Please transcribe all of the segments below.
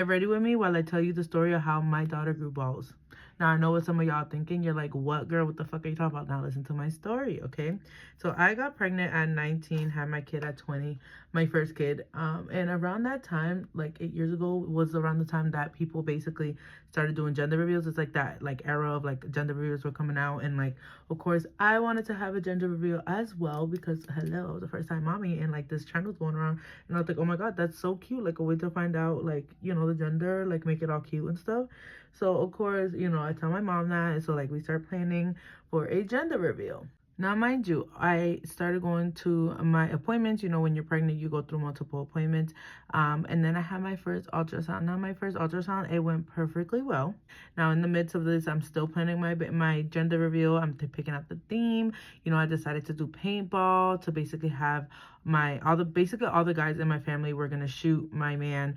Get ready with me while I tell you the story of how my daughter grew balls. Now, I know what some of y'all thinking. You're like, what, girl? What the fuck are you talking about? Now, listen to my story, okay? So, I got pregnant at 19, had my kid at 20, my first kid. And around that time, like 8 years ago, was around the time that people basically started doing gender reveals. It's like that, like, era of like gender reveals were coming out. And, like, of course, I wanted to have a gender reveal as well because, hello, the first time mommy. And, like, this trend was going around. And I was like, oh my God, that's so cute. Like, a way to find out, like, you know, the gender, like, make it all cute and stuff. So, of course, you know, I tell my mom that. And so, like, we start planning for a gender reveal. Now, mind you, I started going to my appointments. You know, when you're pregnant, you go through multiple appointments. And then I had my first ultrasound. Now, my first ultrasound, it went perfectly well. Now, in the midst of this, I'm still planning my gender reveal. I'm picking out the theme. You know, I decided to do paintball to basically have basically all the guys in my family were gonna shoot my man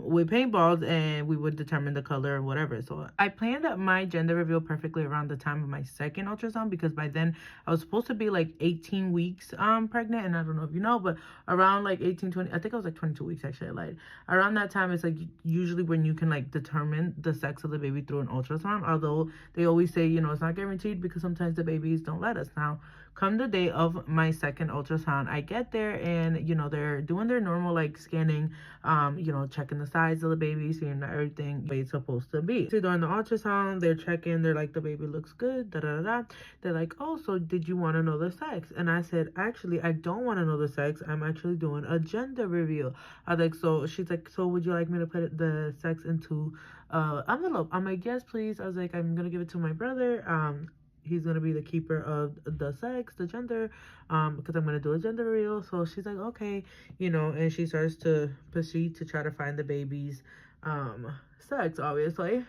with paintballs, and we would determine the color or whatever. So I planned out my gender reveal perfectly around the time of my second ultrasound, because by then I was supposed to be like 18 weeks pregnant. And I don't know if you know, but around like 18, 20, I think I was like 22 weeks actually. Like around that time, it's like usually when you can like determine the sex of the baby through an ultrasound. Although they always say, you know, it's not guaranteed because sometimes the babies don't let us. Now, come the day of my second ultrasound, I get there and, you know, they're doing their normal like scanning, you know, checking the size of the baby, seeing that everything the way it's supposed to be. So during the ultrasound, they're checking, they're like, the baby looks good, da da da. They're like, oh, so did you want to know the sex? And I said, actually, I don't want to know the sex. I'm actually doing a gender reveal. I was like, so she's like, so would you like me to put the sex into envelope? I'm like, yes, please. I was like, I'm gonna give it to my brother. He's gonna be the keeper of the sex, the gender, because I'm gonna do a gender reveal. So she's like, okay, you know, and she starts to proceed to try to find the baby's sex, obviously.